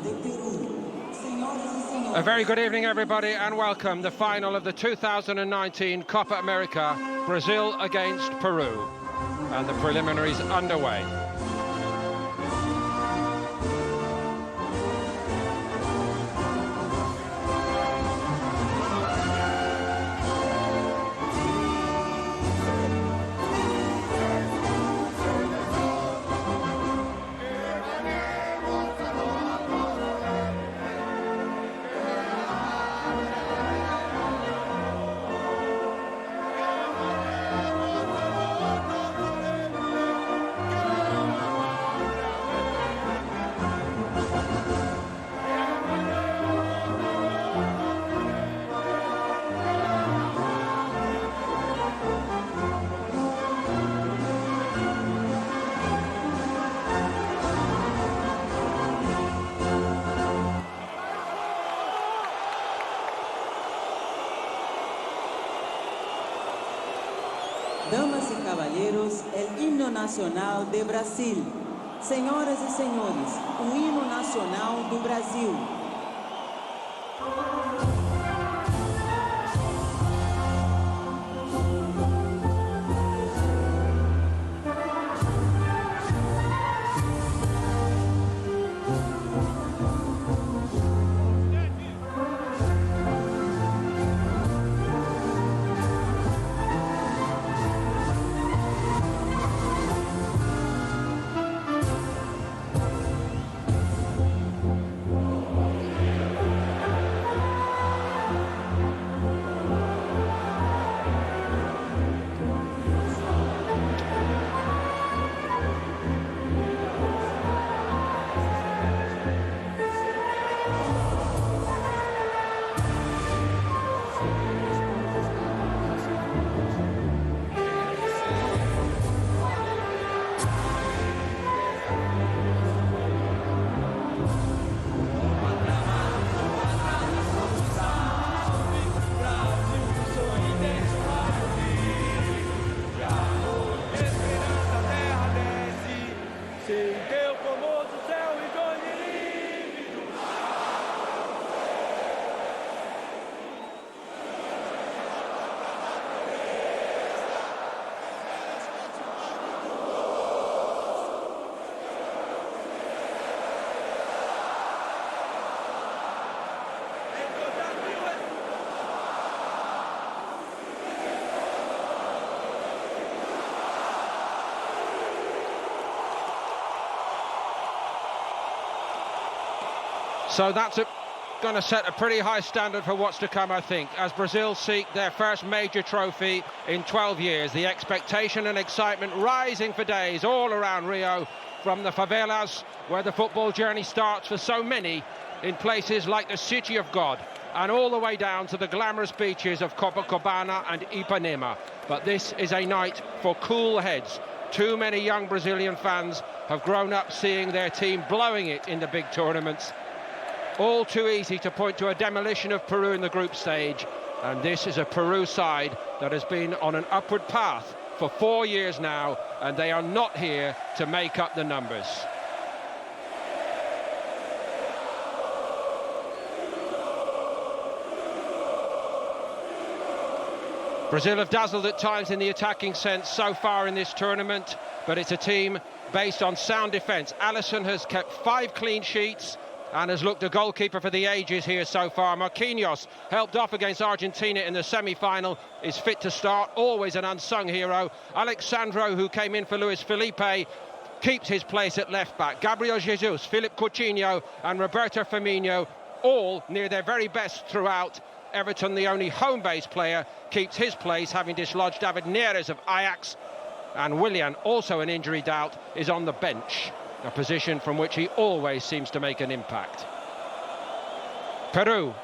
de Peru. Señoras y señores. A very good evening, everybody, and welcome. The final of the 2019 Copa America, Brazil against Peru. And the preliminaries underway. Damas y caballeros, el himno nacional de Brasil. Senhoras e senhores, o hino nacional do Brasil. So that's going to set a pretty high standard for what's to come, I think, as Brazil seek their first major trophy in 12 years. The expectation and excitement rising for days all around Rio, from the favelas where the football journey starts for so many in places like the City of God, and all the way down to the glamorous beaches of Copacabana and Ipanema. But this is a night for cool heads. Too many young Brazilian fans have grown up seeing their team blowing it in the big tournaments. All too easy to point to a demolition of Peru in the group stage, and this is a Peru side that has been on an upward path for 4 years now, and they are not here to make up the numbers. Brazil have dazzled at times in the attacking sense so far in this tournament, but it's a team based on sound defence. Alisson has kept 5 clean sheets and has looked a goalkeeper for the ages here so far. Marquinhos, helped off against Argentina in the semi-final, is fit to start, always an unsung hero. Alexandro, who came in for Luis Felipe, keeps his place at left-back. Gabriel Jesus, Philippe Coutinho and Roberto Firmino, all near their very best throughout. Everton, the only home-based player, keeps his place, having dislodged David Neres of Ajax. And Willian, also an injury doubt, is on the bench, a position from which he always seems to make an impact. Peru,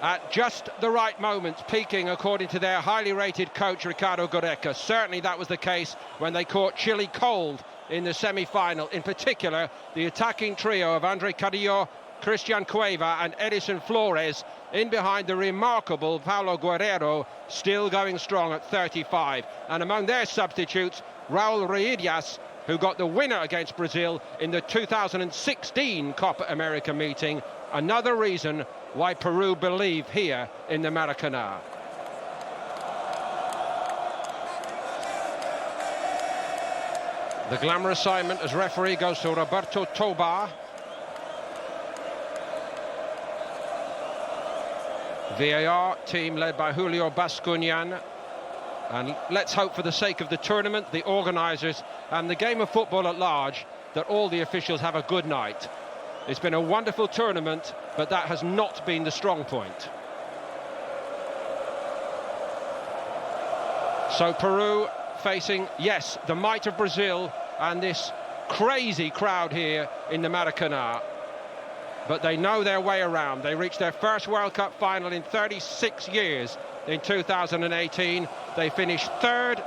at just the right moments, peaking according to their highly rated coach Ricardo Gareca. Certainly that was the case when they caught Chile cold in the semi-final. In particular, the attacking trio of André Carrillo, Christian Cueva and Edison Flores, in behind the remarkable Paulo Guerrero, still going strong at 35. And among their substitutes, Raul Ruidíaz who got the winner against Brazil in the 2016 Copa America meeting. Another reason why Peru believe here in the Maracanã. The glamour assignment as referee goes to Roberto Tobar. VAR team led by Julio Bascuñan. And let's hope, for the sake of the tournament, the organisers and the game of football at large, that all the officials have a good night. It's been a wonderful tournament, but that has not been the strong point. So Peru facing, yes, the might of Brazil and this crazy crowd here in the Maracanã. But they know their way around. They reached their first World Cup final in 36 years in 2018. They finished third,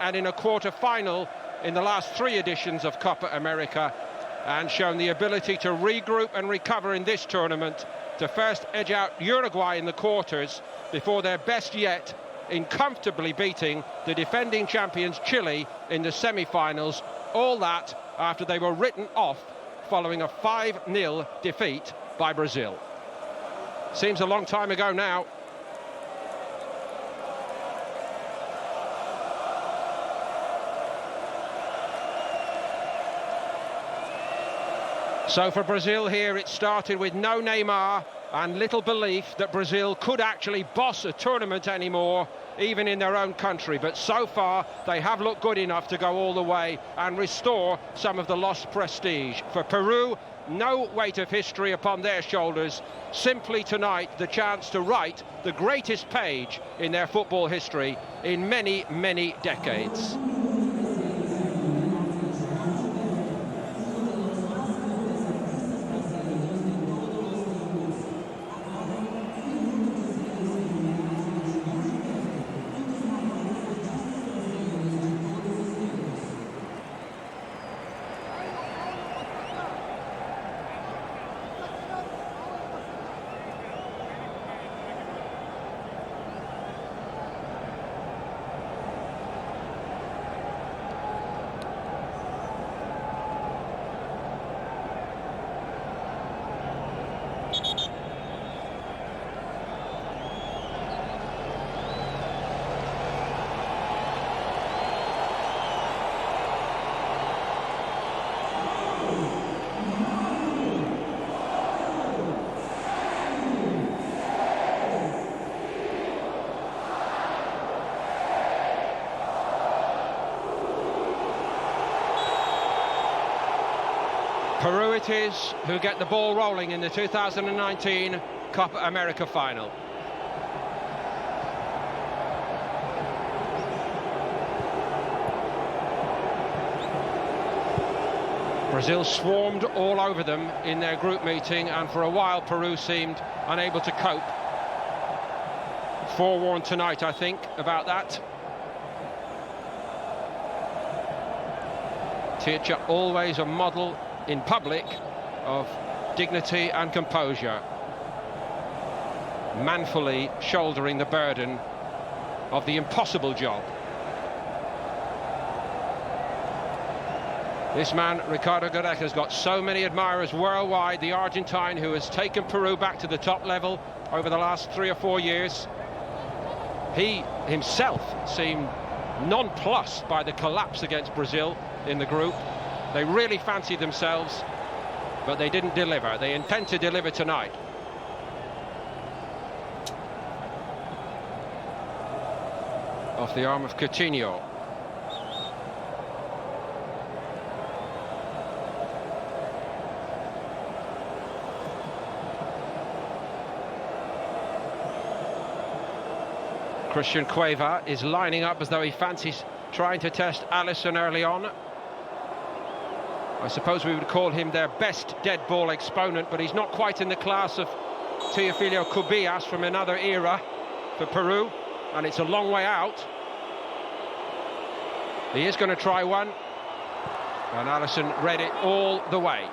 and in a quarter-final in the last 3 editions of Copa America, and shown the ability to regroup and recover in this tournament to first edge out Uruguay in the quarters before their best yet in comfortably beating the defending champions Chile in the semi-finals. All that after they were written off following a 5-0 defeat by Brazil. Seems a long time ago now. So for Brazil here, it started with no Neymar and little belief that Brazil could actually boss a tournament anymore, even in their own country. But so far, they have looked good enough to go all the way and restore some of the lost prestige. For Peru, no weight of history upon their shoulders. Simply tonight, the chance to write the greatest page in their football history in many, many decades. Peru it is who get the ball rolling in the 2019 Copa America final. Brazil swarmed all over them in their group meeting, and for a while Peru seemed unable to cope. Forewarned tonight, I think, about that. Teacher, always a model in public of dignity and composure, manfully shouldering the burden of the impossible job. This man, Ricardo Gareca, has got so many admirers worldwide, the Argentine who has taken Peru back to the top level over the last 3 or 4 years. He himself seemed nonplussed by the collapse against Brazil in the group. They really fancied themselves, but they didn't deliver. They intend to deliver tonight. Off the arm of Coutinho. Christian Cueva is lining up as though he fancies trying to test Alisson early on. I suppose we would call him their best dead ball exponent, but he's not quite in the class of Teofilo Cubillas from another era for Peru, and it's a long way out. He is going to try one, and Alisson read it all the way.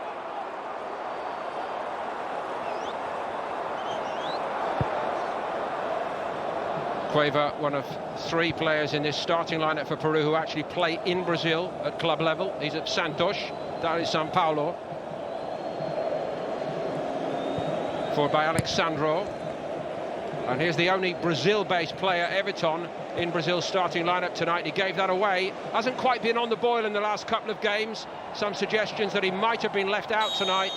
Cueva, one of 3 players in this starting lineup for Peru who actually play in Brazil at club level. He's at Santos, down in Sao Paulo. Forward by Alexandro. And here's the only Brazil-based player, Everton, in Brazil's starting lineup tonight. He gave that away. Hasn't quite been on the boil in the last couple of games. Some suggestions that he might have been left out tonight.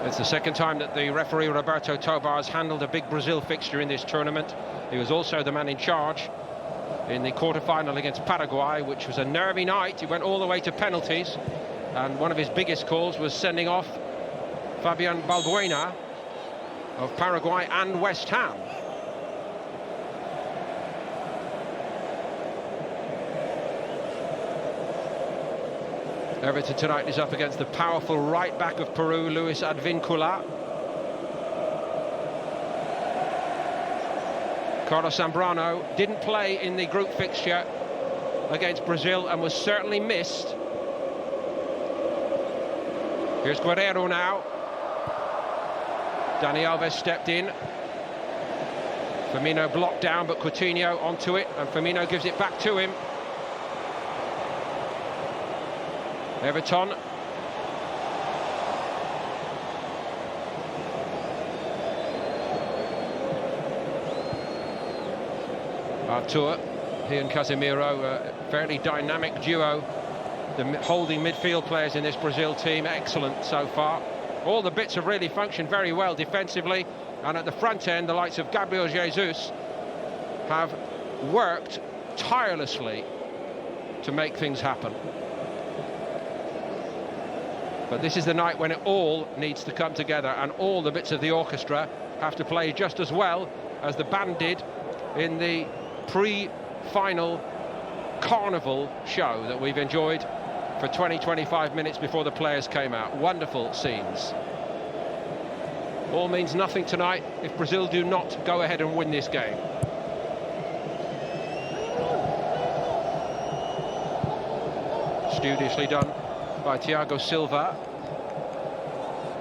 It's the second time that the referee Roberto Tobar has handled a big Brazil fixture in this tournament. He was also the man in charge in the quarter-final against Paraguay, which was a nervy night. He went all the way to penalties, and one of his biggest calls was sending off Fabian Balbuena of Paraguay and West Ham. Everton tonight is up against the powerful right back of Peru, Luis Advincula. Carlos Zambrano didn't play in the group fixture against Brazil and was certainly missed. Here's Guerrero now. Dani Alves stepped in. Firmino blocked down, but Coutinho onto it, and Firmino gives it back to him. Everton. Artur, he and Casemiro, a fairly dynamic duo. The holding midfield players in this Brazil team, excellent so far. All the bits have really functioned very well defensively, and at the front end, the likes of Gabriel Jesus have worked tirelessly to make things happen. But this is the night when it all needs to come together, and all the bits of the orchestra have to play just as well as the band did in the pre-final carnival show that we've enjoyed for 20-25 minutes before the players came out. Wonderful scenes. All means nothing tonight if Brazil do not go ahead and win this game. Studiously done by Thiago Silva.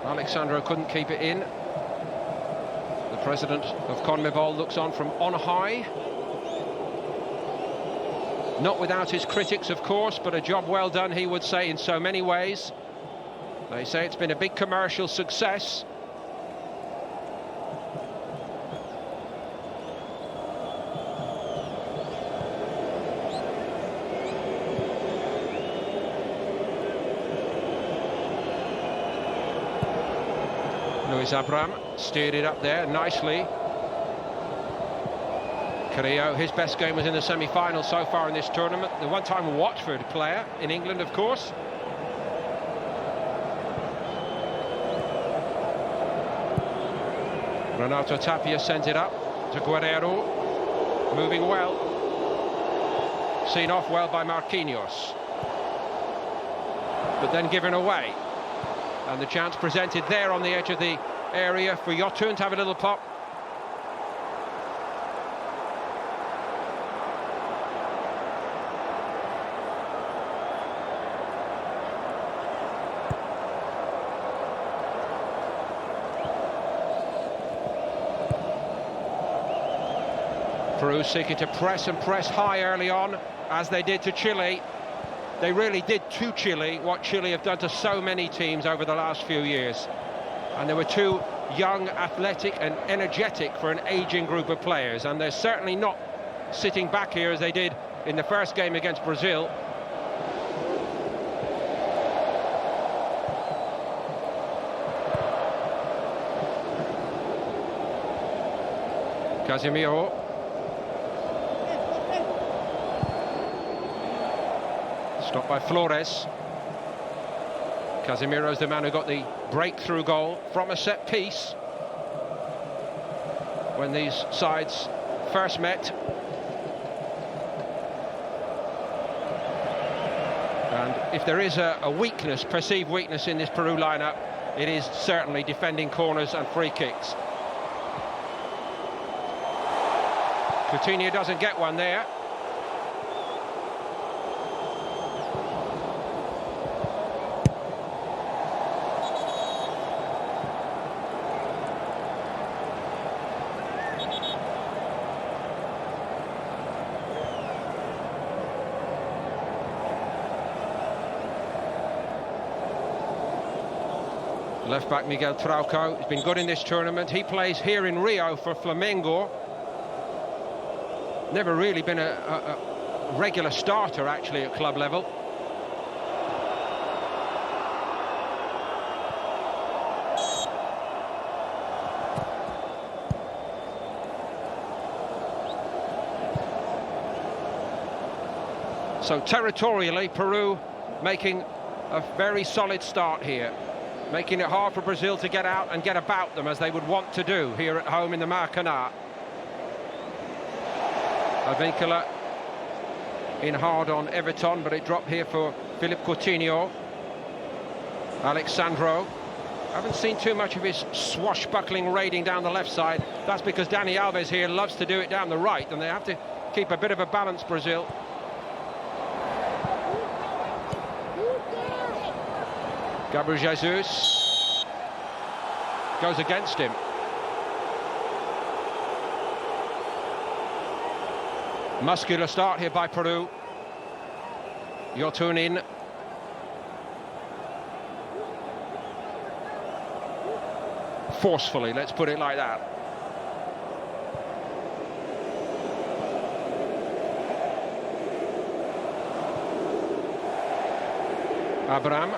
Alexandro couldn't keep it in. The president of CONMEBOL looks on from on high. Not without his critics, of course, but a job well done, he would say, in so many ways. They say it's been a big commercial success. Luis Abram steered it up there nicely. Carrillo, his best game was in the semi-final so far in this tournament. The one-time Watford player in England, of course. Renato Tapia sent it up to Guerrero. Moving well. Seen off well by Marquinhos. But then given away. And the chance presented there on the edge of the area for Yotun to have a little pop. Peru seeking to press and press high early on, as they did to Chile. They really did to Chile what Chile have done to so many teams over the last few years. And they were too young, athletic and energetic for an ageing group of players. And they're certainly not sitting back here as they did in the first game against Brazil. Casemiro. Stopped by Flores. Casemiro's the man who got the breakthrough goal from a set piece when these sides first met. And if there is a weakness, perceived weakness in this Peru lineup, it is certainly defending corners and free kicks. Coutinho doesn't get one there. Left back Miguel Trauco has been good in this tournament. He plays here in Rio for Flamengo. Never really been a regular starter actually at club level. So territorially, Peru making a very solid start here, making it hard for Brazil to get out and get about them as they would want to do here at home in the Maracanã. Advíncula in hard on Everton, but it dropped here for Philippe Coutinho. Alexandro. Haven't seen too much of his swashbuckling raiding down the left side. That's because Dani Alves here loves to do it down the right, and they have to keep a bit of a balance, Brazil. Gabriel Jesus goes against him. Muscular start here by Peru. Yotun in. Forcefully, let's put it like that. Abraham.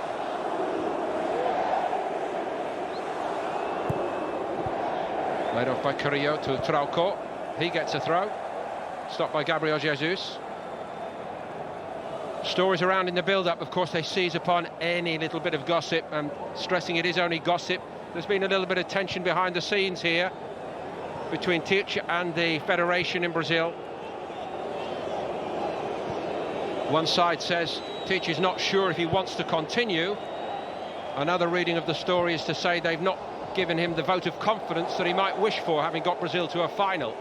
Laid off by Carrillo to Trauco. He gets a throw. Stopped by Gabriel Jesus. Stories around in the build-up, of course, they seize upon any little bit of gossip, and stressing it is only gossip. There's been a little bit of tension behind the scenes here between Tite and the Federation in Brazil. One side says Tite is not sure if he wants to continue. Another reading of the story is to say they've not given him the vote of confidence that he might wish for, having got Brazil to a final.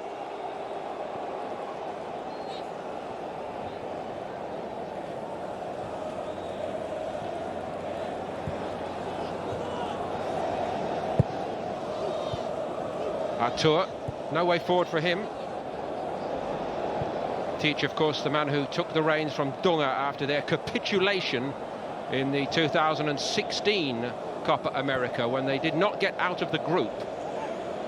Artur, no way forward for him. Tite, of course, the man who took the reins from Dunga after their capitulation in the 2016 Copa America, when they did not get out of the group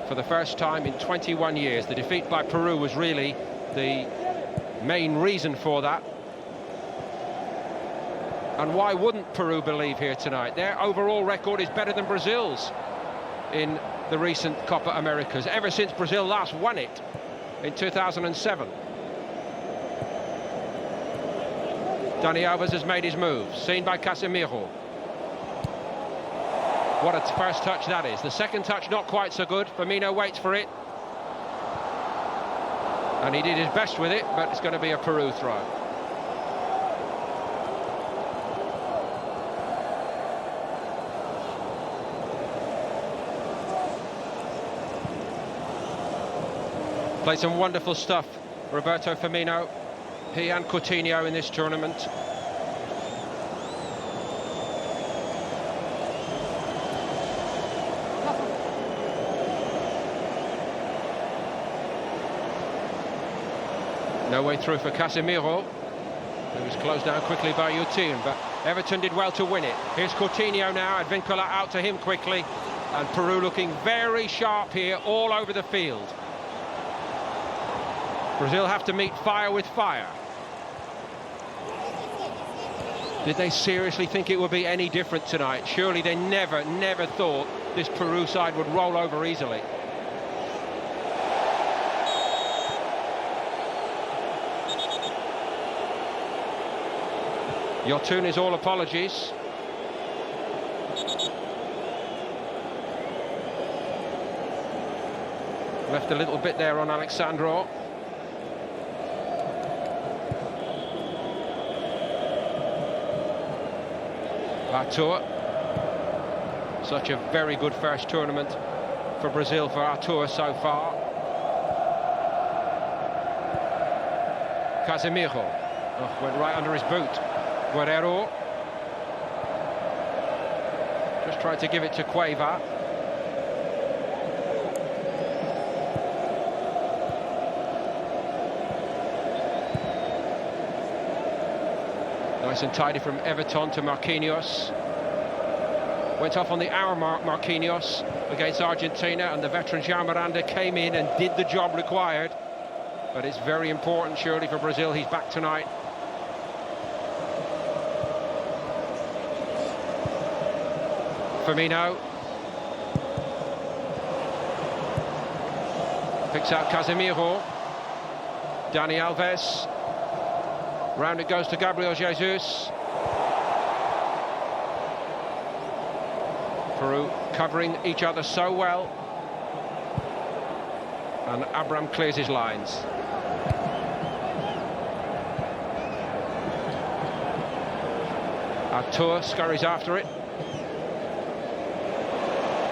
for the first time in 21 years. The defeat by Peru was really the main reason for that. And why wouldn't Peru believe here tonight? Their overall record is better than Brazil's in the recent Copa Americas, ever since Brazil last won it in 2007. Dani Alves has made his move, seen by Casemiro. What a first touch that is. The second touch not quite so good. Firmino waits for it. And he did his best with it, but it's going to be a Peru throw. Played some wonderful stuff, Roberto Firmino. He and Coutinho in this tournament. No way through for Casemiro. It was closed down quickly by Yotun, but Everton did well to win it. Here's Coutinho now, Advíncula out to him quickly, and Peru looking very sharp here all over the field. Brazil have to meet fire with fire. Did they seriously think it would be any different tonight? Surely they never thought this Peru side would roll over easily. Yotun is all apologies. Left a little bit there on Alexandro. Artur. Such a very good first tournament for Brazil, for Artur so far. Casemiro. Oh, went right under his boot. Guerrero. Just tried to give it to Cueva. Nice and tidy from Everton to Marquinhos. Went off on the hour mark, Marquinhos, against Argentina, and the veteran João Miranda came in and did the job required. But it's very important, surely, for Brazil. He's back tonight. Firmino. Picks out Casemiro. Dani Alves. Round it goes to Gabriel Jesus. Peru covering each other so well. And Abraham clears his lines. Artur scurries after it.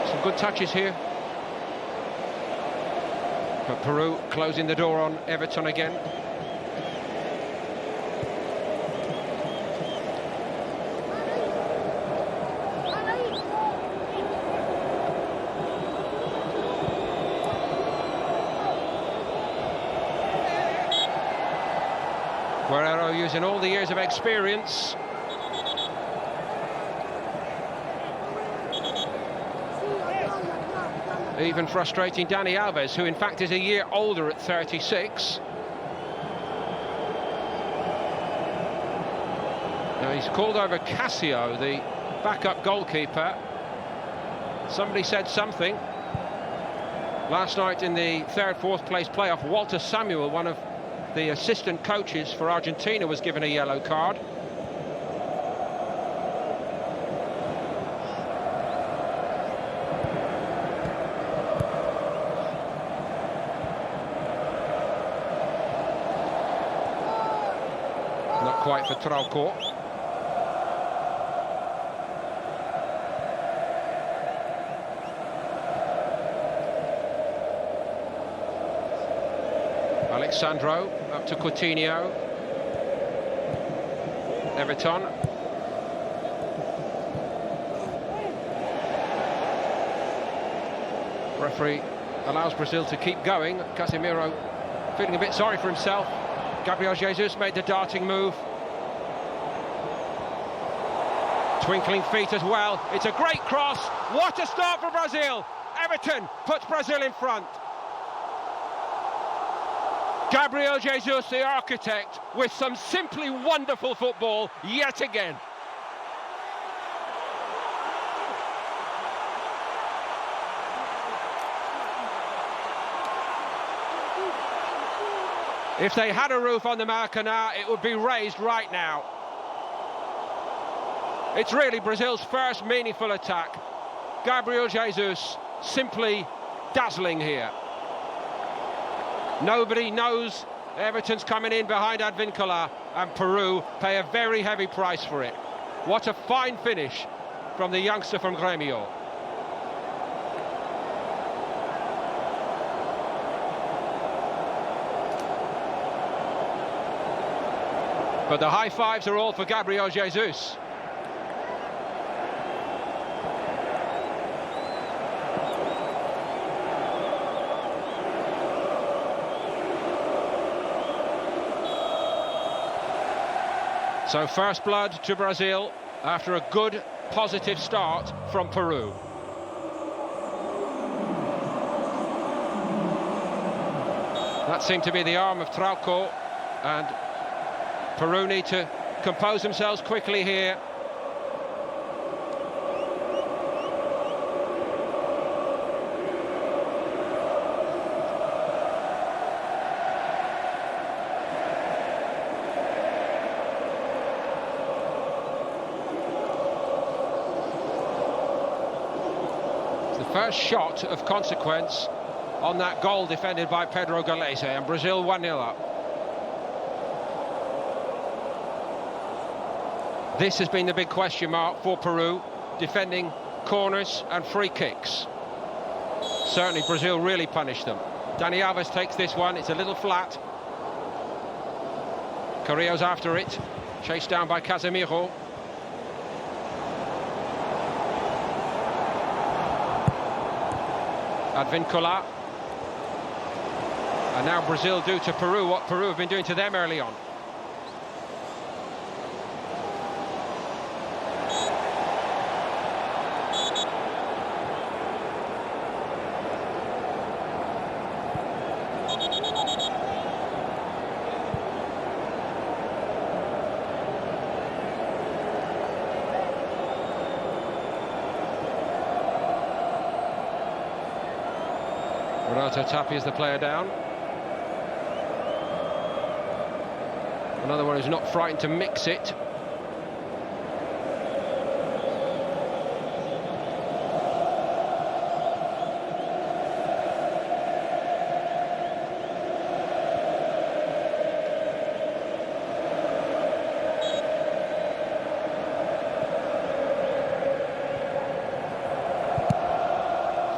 Some good touches here. But Peru closing the door on Everton again. Guerrero using all the years of experience. Even frustrating Dani Alves, who in fact is a year older at 36. Now he's called over Cassio, the backup goalkeeper. Somebody said something. Last night in the third, fourth place playoff, Walter Samuel, one of the assistant coaches for Argentina, was given a yellow card. Not quite for Trauco. Alexandro up to Coutinho. Everton. Referee allows Brazil to keep going. Casemiro feeling a bit sorry for himself. Gabriel Jesus made the darting move. Twinkling feet as well. It's a great cross. What a start for Brazil. Everton puts Brazil in front. Gabriel Jesus, the architect, with some simply wonderful football yet again. If they had a roof on the Maracanã, it would be raised right now. It's really Brazil's first meaningful attack. Gabriel Jesus simply dazzling here. Nobody knows Everton's coming in behind Advíncula, and Peru pay a very heavy price for it. What a fine finish from the youngster from Grêmio. But the high fives are all for Gabriel Jesus. So first blood to Brazil after a good, positive start from Peru. That seemed to be the arm of Trauco, and Peru need to compose themselves quickly here. First shot of consequence on that goal defended by Pedro Galese, and Brazil 1-0 up. This has been the big question mark for Peru, defending corners and free kicks. Certainly Brazil really punished them. Dani Alves takes this one, it's a little flat. Carrillo's after it, chased down by Casemiro. Advíncula. And now Brazil do to Peru what Peru have been doing to them early on. Renato Tapia is the player down. Another one who's not frightened to mix it.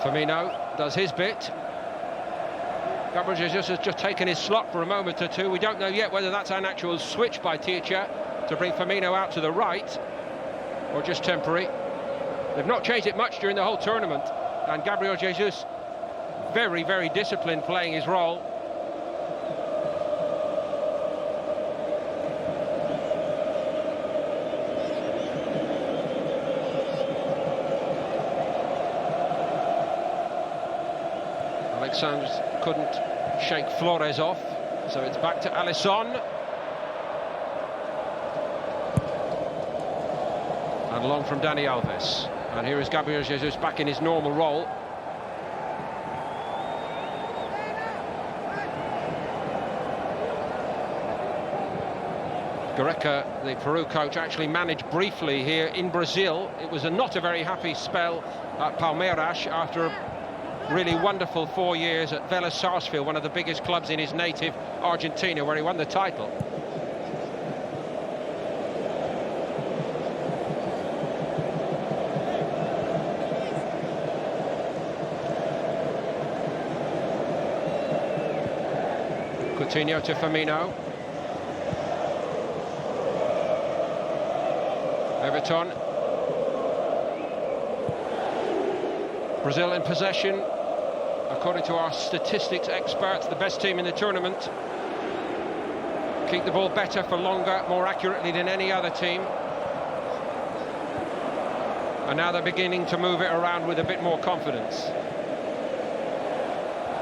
Firmino does his bit. Gabriel Jesus has just taken his slot for a moment or two. We don't know yet whether that's an actual switch by Teacher to bring Firmino out to the right, or just temporary. They've not changed it much during the whole tournament, and Gabriel Jesus very, very disciplined playing his role. Alexandre couldn't shake Flores off, so it's back to Alisson. And long from Dani Alves. And here is Gabriel Jesus back in his normal role. Gareca, the Peru coach, actually managed briefly here in Brazil. It was not a very happy spell at Palmeiras after a really wonderful 4 years at Vélez Sarsfield, one of the biggest clubs in his native Argentina, where he won the title. Coutinho to Firmino. Everton. Brazil in possession. According to our statistics experts, the best team in the tournament. Keep the ball better for longer, more accurately than any other team. And now they're beginning to move it around with a bit more confidence.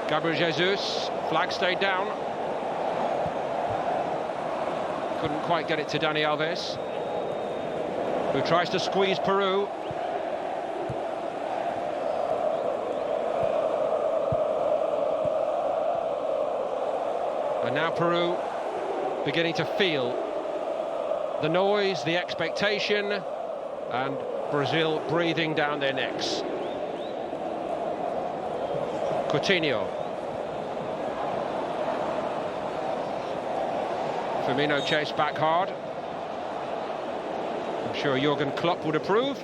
Gabriel Jesus, flag stayed down. Couldn't quite get it to Dani Alves, who tries to squeeze Peru. And now Peru beginning to feel the noise, the expectation, and Brazil breathing down their necks. Coutinho. Firmino chased back hard. I'm sure Jurgen Klopp would approve.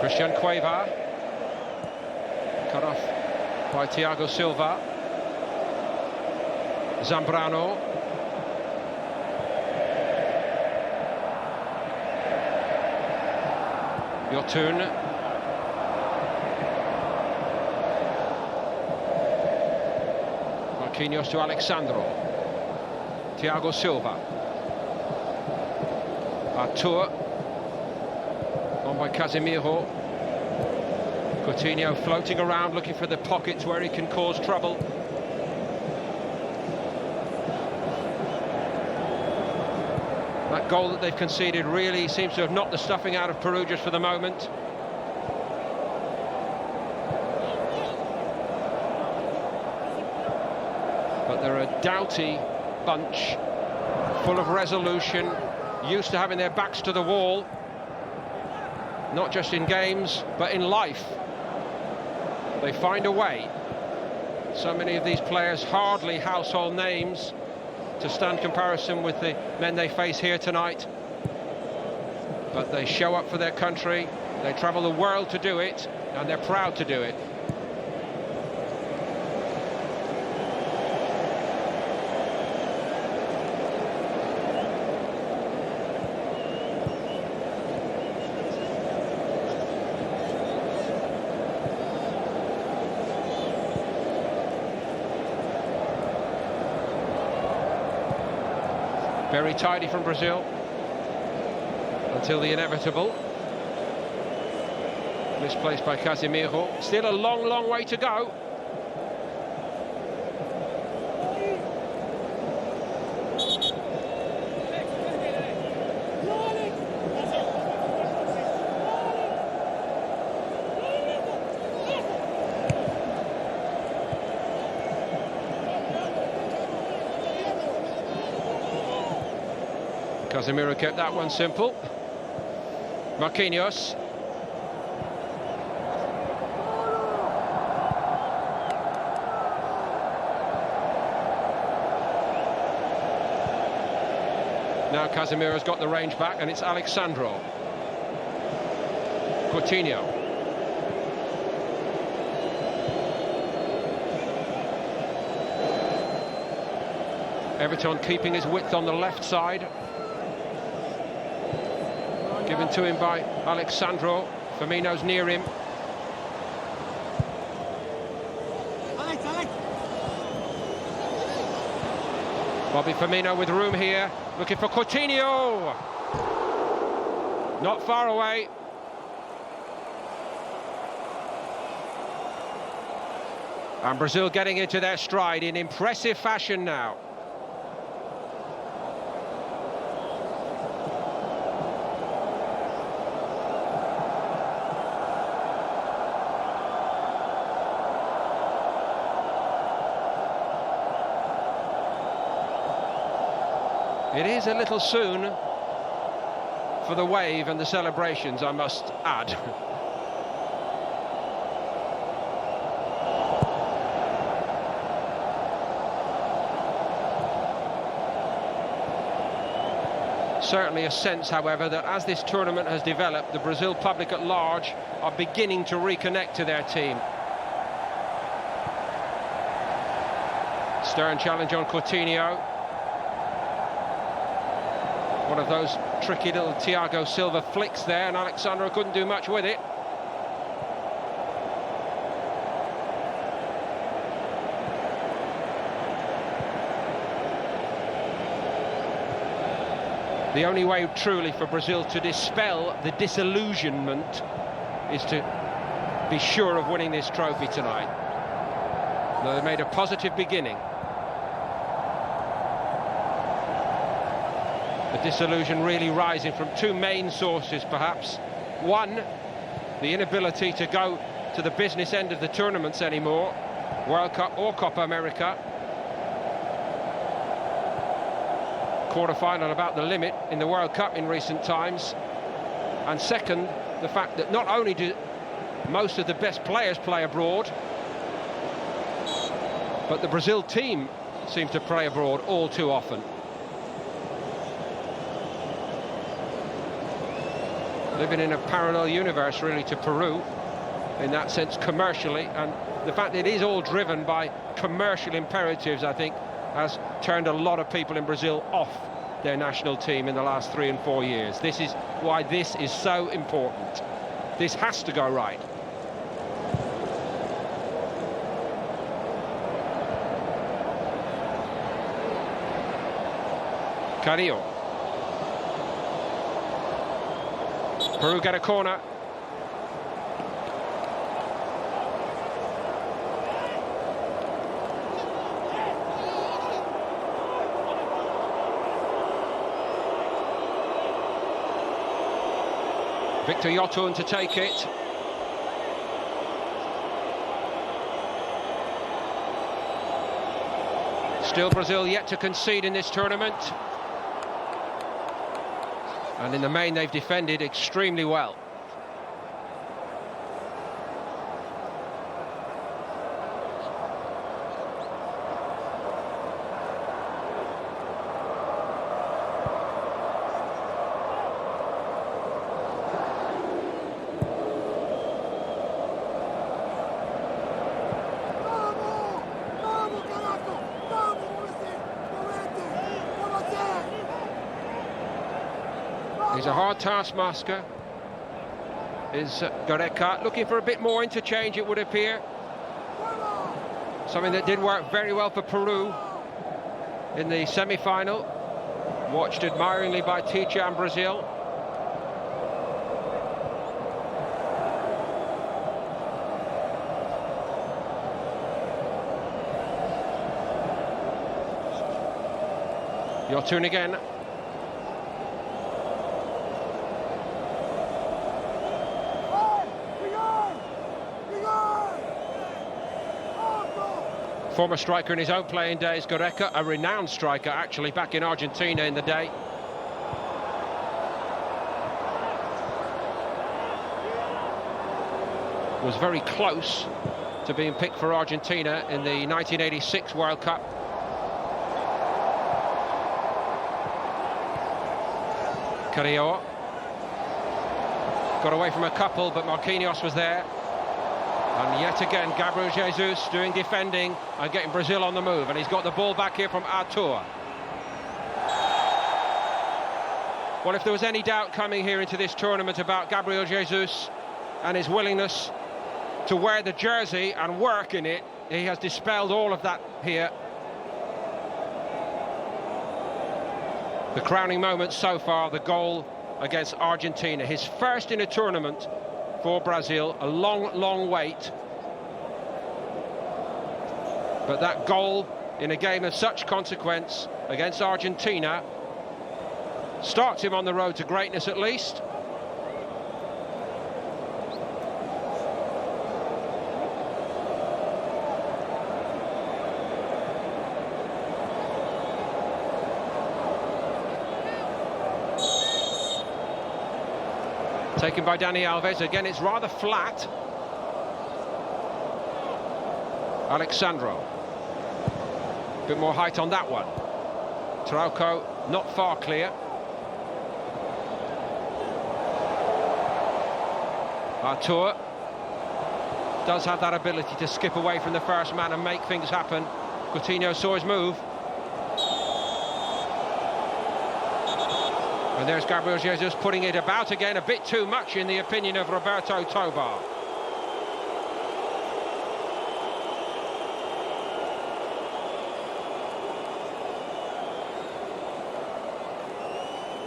Christian Cueva, cut off by Thiago Silva. Zambrano. Yotun. Marquinhos to Alexandro. Thiago Silva. Artur. On by Casemiro. Coutinho floating around looking for the pockets where he can cause trouble. That goal that they've conceded really seems to have knocked the stuffing out of Peru just for the moment. But they're a doughty bunch, full of resolution, used to having their backs to the wall. Not just in games, but in life. They find a way. So many of these players hardly household names to stand comparison with the men they face here tonight. But they show up for their country, they travel the world to do it, and they're proud to do it. Very tidy from Brazil until the inevitable. Misplaced by Casemiro. Still a long way to go. Casemiro kept that one simple. Marquinhos. Now Casemiro's got the range back, and it's Alexandro. Coutinho. Everton keeping his width on the left side. Given to him by Alexandro. Firmino's near him. Bobby Firmino with room here, looking for Coutinho. Not far away. And Brazil getting into their stride in impressive fashion now. It is a little soon for the wave and the celebrations, I must add. Certainly a sense, however, that as this tournament has developed, the Brazil public at large are beginning to reconnect to their team. Stern challenge on Coutinho. One of those tricky little Thiago Silva flicks there, and Alexandro couldn't do much with it. The only way truly for Brazil to dispel the disillusionment is to be sure of winning this trophy tonight. Though they made a positive beginning. The disillusion really rising from two main sources, perhaps. One, the inability to go to the business end of the tournaments anymore, World Cup or Copa America. Quarter-final about the limit in the World Cup in recent times. And second, the fact that not only do most of the best players play abroad, but the Brazil team seem to play abroad all too often. Living in a parallel universe, really, to Peru, in that sense, commercially, and the fact that it is all driven by commercial imperatives, I think, has turned a lot of people in Brazil off their national team in the last 3 and 4 years. This is why this is so important. This has to go right. Carrillo. Peru get a corner. Victor Yotun to take it. Still Brazil yet to concede in this tournament. And in the main, they've defended extremely well. He's a hard taskmaster, is Gareca, looking for a bit more interchange, it would appear. Something that did work very well for Peru in the semi-final. Watched admiringly by teacher and Brazil. Yotun again. Former striker in his own playing days, Goreca, a renowned striker actually back in Argentina in the day. Was very close to being picked for Argentina in the 1986 World Cup. Carrillo got away from a couple, but Marquinhos was there. And yet again, Gabriel Jesus doing defending and getting Brazil on the move. And he's got the ball back here from Arthur. Well, if there was any doubt coming here into this tournament about Gabriel Jesus and his willingness to wear the jersey and work in it, he has dispelled all of that here. The crowning moment so far, the goal against Argentina. His first in a tournament for Brazil, a long wait. But that goal in a game of such consequence against Argentina starts him on the road to greatness at least. Taken by Dani Alves. Again, it's rather flat. Alexandro. A bit more height on that one. Trauco not far clear. Arthur does have that ability to skip away from the first man and make things happen. Coutinho saw his move. And there's Gabriel Jesus putting it about again, a bit too much in the opinion of Roberto Tobar.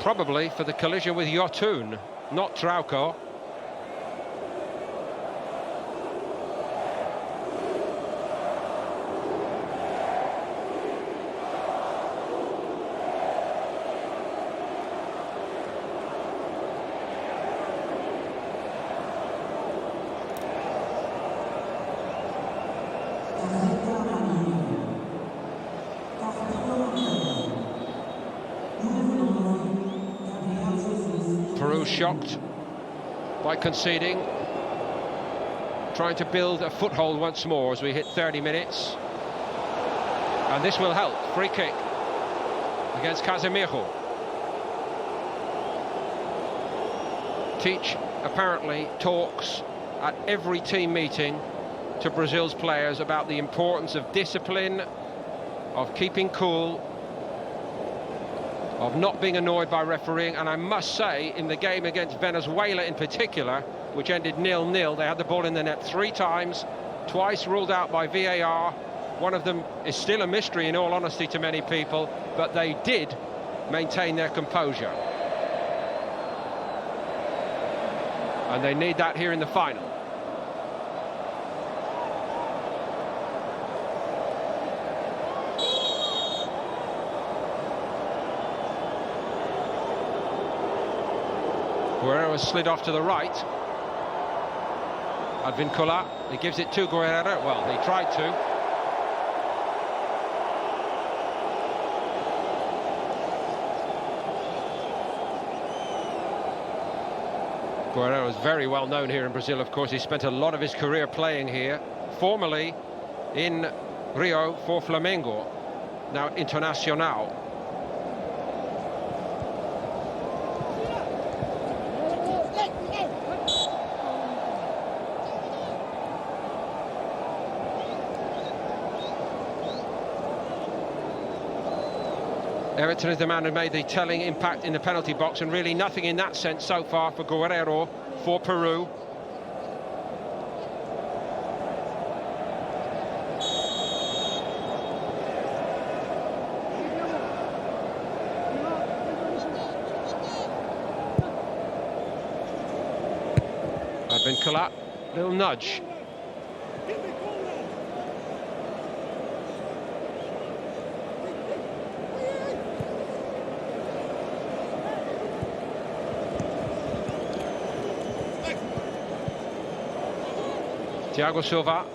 Probably for the collision with Yotun, not Trauco. Peru shocked by conceding, trying to build a foothold once more as we hit 30 minutes. And this will help. Free kick against Casemiro. Teach apparently talks at every team meeting to Brazil's players about the importance of discipline, of keeping cool, of not being annoyed by refereeing. And I must say, in the game against Venezuela in particular, which ended 0-0, they had the ball in the net 3 times, twice ruled out by VAR. One of them is still a mystery, in all honesty, to many people, but they did maintain their composure. And they need that here in the final. Guerrero has slid off to the right. Advincula, he gives it to Guerrero. Well, he tried to. Guerrero is very well known here in Brazil, of course. He spent a lot of his career playing here, formerly in Rio for Flamengo, now Internacional. Everton is the man who made the telling impact in the penalty box, and really nothing in that sense so far for Guerrero for Peru. Advincula, little nudge. Thiago Silva.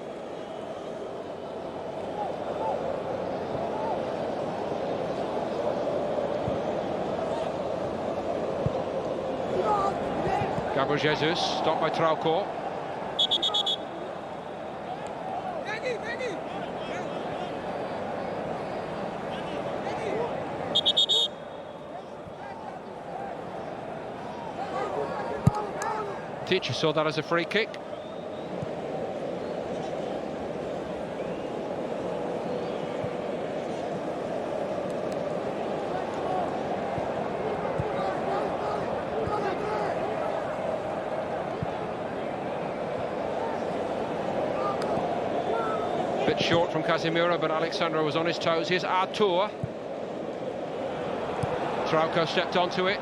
Gabriel Jesus, stopped by Trauco. Teacher saw that as a free kick. Bit short from Casemiro, but Alexandro was on his toes. Here's Artur. Trauco stepped onto it.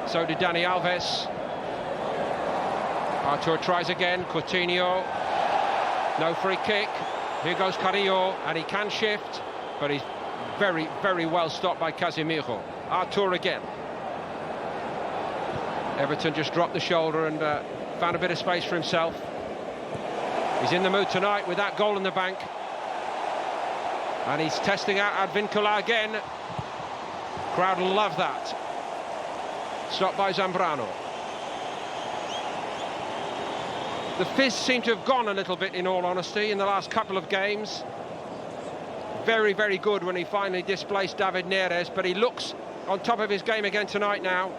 So did Dani Alves. Artur tries again. Coutinho. No free kick. Here goes Carrillo, and he can shift, but he's very, very well stopped by Casemiro. Artur again. Everton just dropped the shoulder and found a bit of space for himself. He's in the mood tonight with that goal in the bank. And he's testing out Advincula again. Crowd love that. Stopped by Zambrano. The fizz seemed to have gone a little bit, in all honesty, in the last couple of games. Very, very good when he finally displaced David Neres, but he looks on top of his game again tonight now.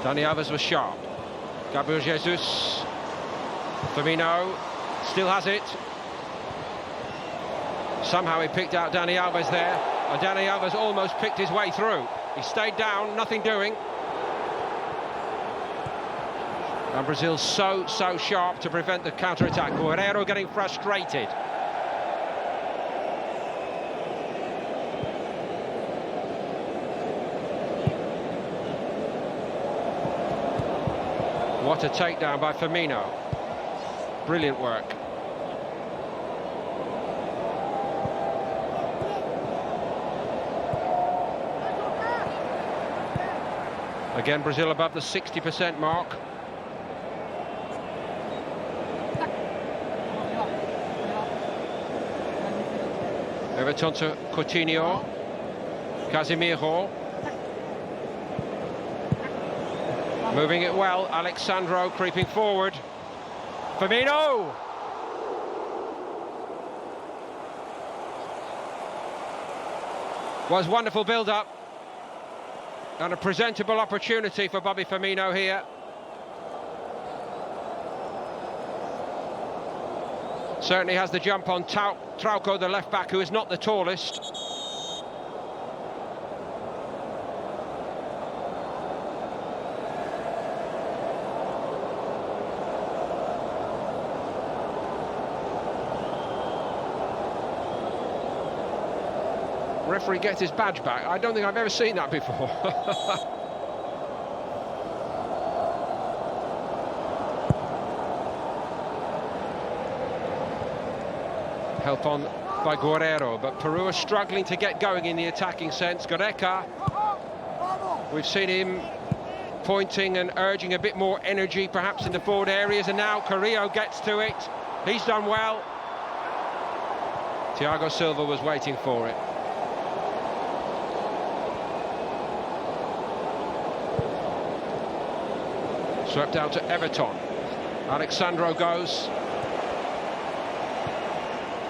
Dani Alves was sharp. Gabriel Jesus. Firmino still has it. Somehow he picked out Dani Alves there, and Dani Alves almost picked his way through. He stayed down, nothing doing. And Brazil's so sharp to prevent the counter-attack. Guerreiro getting frustrated. What a takedown by Firmino. Brilliant work. Again, Brazil above the 60% mark. Everton to Coutinho. Casemiro. Moving it well, Alexandro creeping forward. Firmino! Was wonderful build-up. And a presentable opportunity for Bobby Firmino here. Certainly has the jump on Trauco, the left-back, who is not the tallest. Referee gets his badge back. I don't think I've ever seen that before. Help on by Guerreiro, but Peru are struggling to get going in the attacking sense. Goreca, we've seen him pointing and urging a bit more energy perhaps in the forward areas, and now Carrillo gets to it. He's done well. Thiago Silva was waiting for it. Swept out to Everton. Alexandro goes.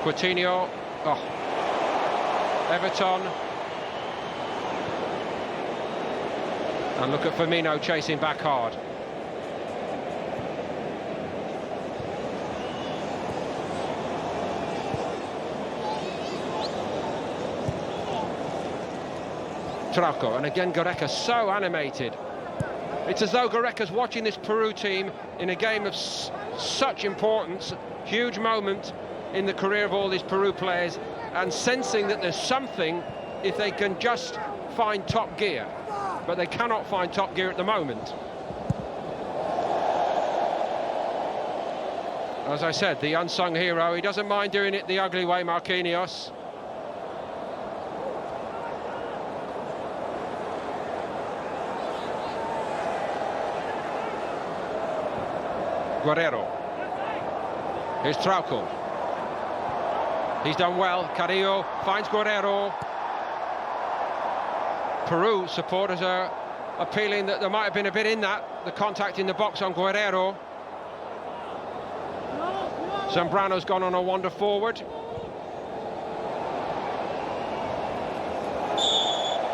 Coutinho. Oh. Everton. And look at Firmino chasing back hard. Trauco, and again Goreca so animated. It's as though Gareca's watching this Peru team in a game of such importance, huge moment in the career of all these Peru players, and sensing that there's something if they can just find top gear. But they cannot find top gear at the moment. As I said, the unsung hero, he doesn't mind doing it the ugly way, Marquinhos. Guerrero. Here's Trauco. He's done well. Carrillo finds Guerrero. Peru supporters are appealing that there might have been a bit in that, the contact in the box on Guerrero. Zambrano's gone on a wander forward.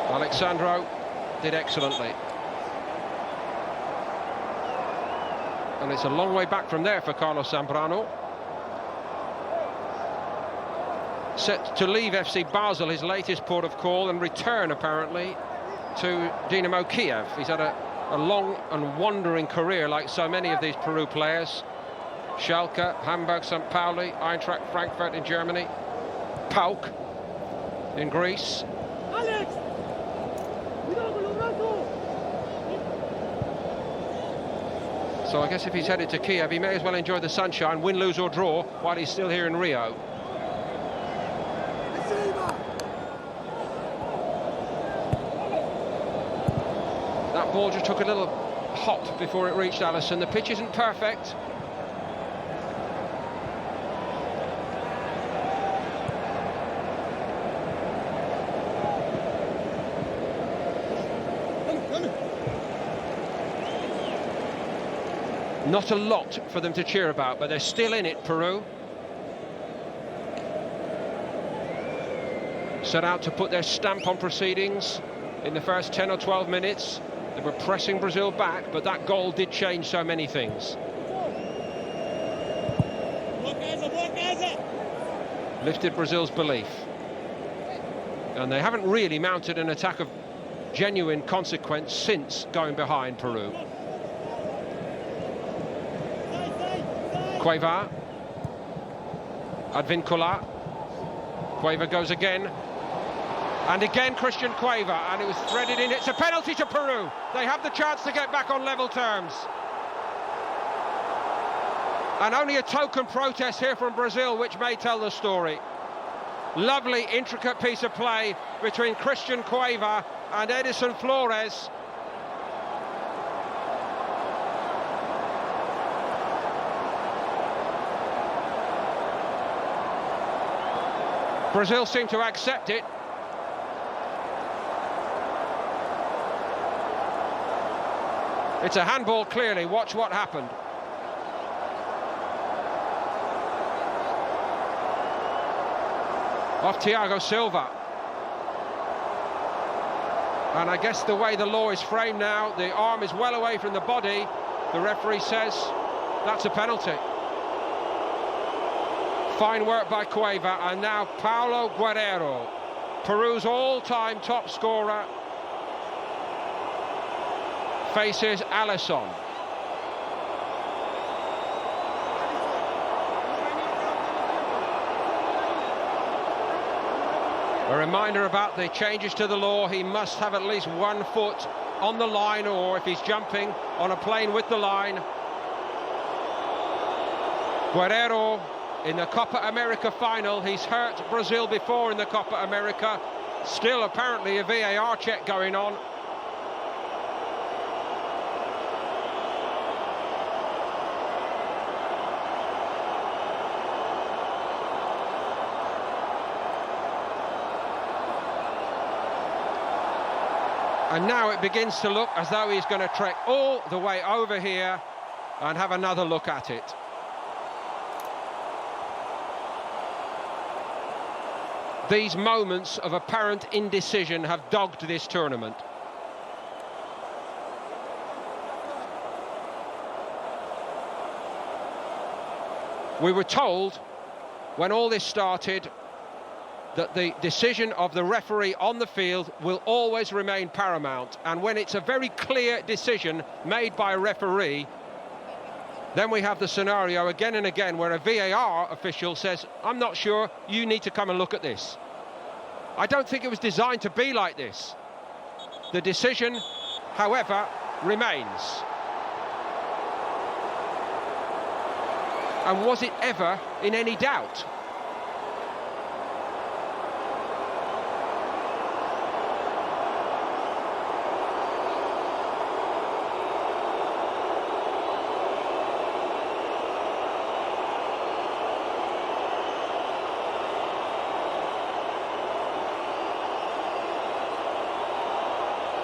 Alexandro did excellently. And it's a long way back from there for Carlos Zambrano. Set to leave FC Basel, his latest port of call, and return apparently to Dynamo Kiev. He's had a long and wandering career like so many of these Peru players. Schalke, Hamburg, St. Pauli, Eintracht Frankfurt in Germany, PAOK in Greece. Alex! So I guess if he's headed to Kiev, he may as well enjoy the sunshine, win, lose or draw, while he's still here in Rio. That ball just took a little hop before it reached Alisson. The pitch isn't perfect. Not a lot for them to cheer about, but they're still in it, Peru. Set out to put their stamp on proceedings in the first 10 or 12 minutes. They were pressing Brazil back, but that goal did change so many things. Lifted Brazil's belief. And they haven't really mounted an attack of genuine consequence since going behind Peru. Cueva, Advincula, Cueva goes again, and again Christian Cueva, and it was threaded in. It's a penalty to Peru. They have the chance to get back on level terms. And only a token protest here from Brazil, which may tell the story. Lovely, intricate piece of play between Christian Cueva and Edison Flores. Brazil seem to accept it. It's a handball, clearly. Watch what happened. Off Thiago Silva. And I guess the way the law is framed now, the arm is well away from the body. The referee says that's a penalty. Fine work by Cueva, and now Paulo Guerrero, Peru's all-time top scorer, faces Alisson. A reminder about the changes to the law: he must have at least 1 foot on the line, or if he's jumping on a plane with the line. Guerrero in the Copa America final. He's hurt Brazil before in the Copa America. Still apparently a VAR check going on. And now it begins to look as though he's going to trek all the way over here and have another look at it. These moments of apparent indecision have dogged this tournament. We were told when all this started that the decision of the referee on the field will always remain paramount, and when it's a very clear decision made by a referee, then we have the scenario again and again where a VAR official says, I'm not sure, you need to come and look at this. I don't think it was designed to be like this. The decision, however, remains. And was it ever in any doubt?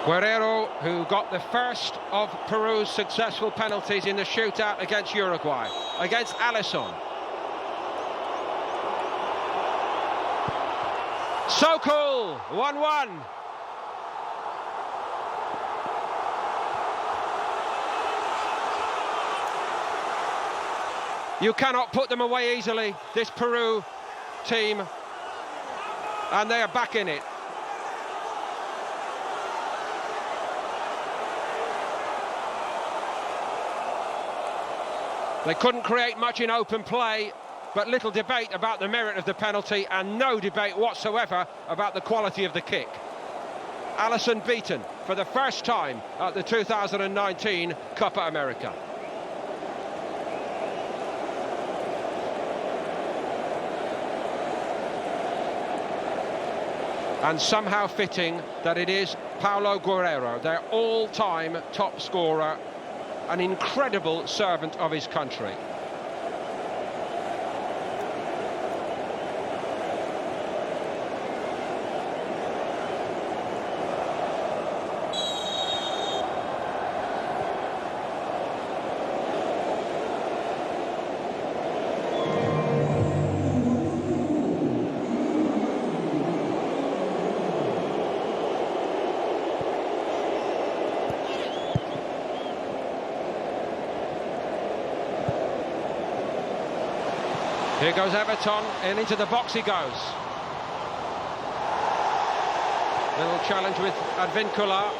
Guerrero, who got the first of Peru's successful penalties in the shootout against Uruguay, against Alisson. So cool, 1-1. You cannot put them away easily, this Peru team, and they are back in it. They couldn't create much in open play, but little debate about the merit of the penalty and no debate whatsoever about the quality of the kick. Alisson beaten for the first time at the 2019 Copa America. And somehow fitting that it is Paulo Guerrero, their all-time top scorer, an incredible servant of his country. Here goes Everton, and into the box he goes. Little challenge with Advincula.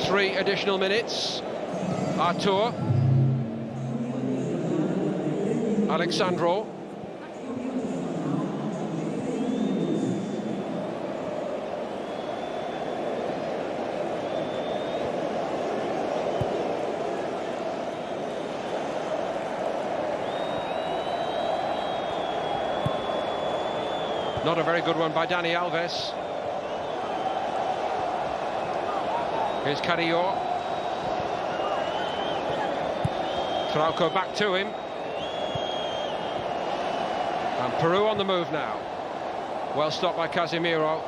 Three additional minutes. Artur. Alexandro. Not a very good one by Dani Alves. Here's Carrillo. Trauco back to him. And Peru on the move now. Well stopped by Casemiro.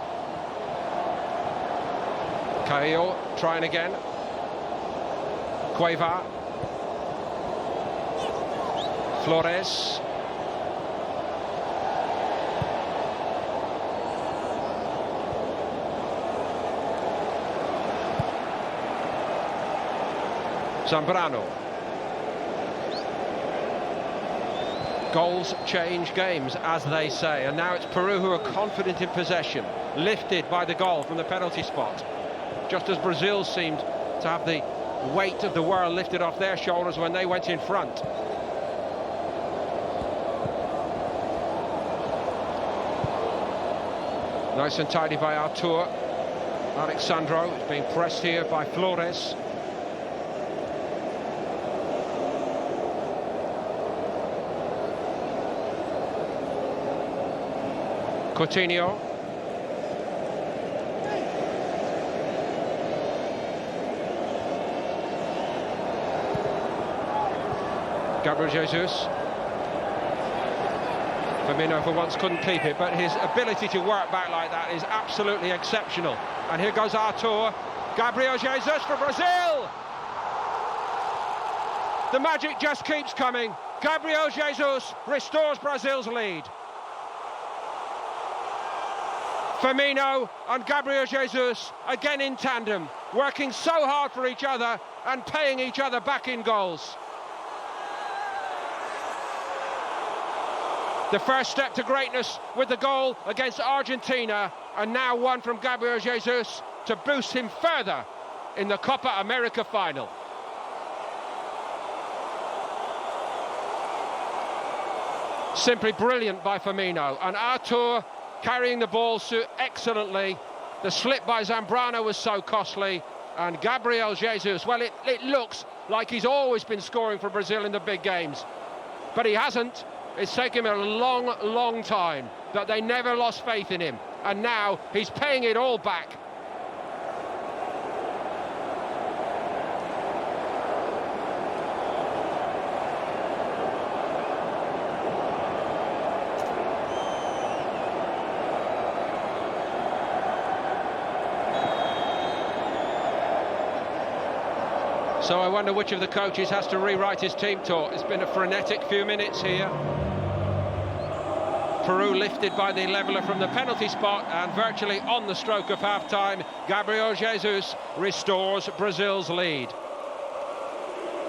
Carrillo trying again. Cueva. Flores. Zambrano. Goals change games, as they say, and now it's Peru who are confident in possession, lifted by the goal from the penalty spot, just as Brazil seemed to have the weight of the world lifted off their shoulders when they went in front. Nice and tidy by Artur. Alexandro is being pressed here by Flores. Coutinho. Gabriel Jesus. Firmino for once couldn't keep it, but his ability to work back like that is absolutely exceptional. And here goes Artur. Gabriel Jesus for Brazil! The magic just keeps coming. Gabriel Jesus restores Brazil's lead. Firmino and Gabriel Jesus again in tandem, working so hard for each other and paying each other back in goals. The first step to greatness with the goal against Argentina, and now one from Gabriel Jesus to boost him further in the Copa America final. Simply brilliant by Firmino, and Artur carrying the ball so excellently. The slip by Zambrano was so costly, and Gabriel Jesus, well, it looks like he's always been scoring for Brazil in the big games, but he hasn't. It's taken him a long, long time, but they never lost faith in him, and now he's paying it all back. So I wonder which of the coaches has to rewrite his team talk. It's been a frenetic few minutes here. Peru lifted by the leveller from the penalty spot, and virtually on the stroke of half-time, Gabriel Jesus restores Brazil's lead.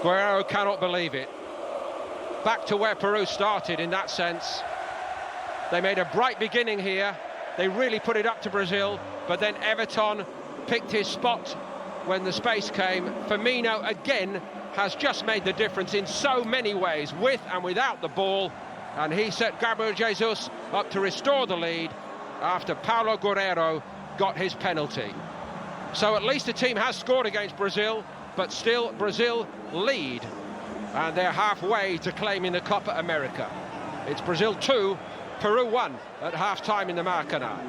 Guerrero cannot believe it. Back to where Peru started in that sense. They made a bright beginning here. They really put it up to Brazil, but then Everton picked his spot when the space came. Firmino again has just made the difference in so many ways, with and without the ball, and he set Gabriel Jesus up to restore the lead after Paulo Guerrero got his penalty. So at least the team has scored against Brazil, but still Brazil lead, and they're halfway to claiming the Copa America. It's Brazil 2, Peru 1 at half-time in the Maracanã.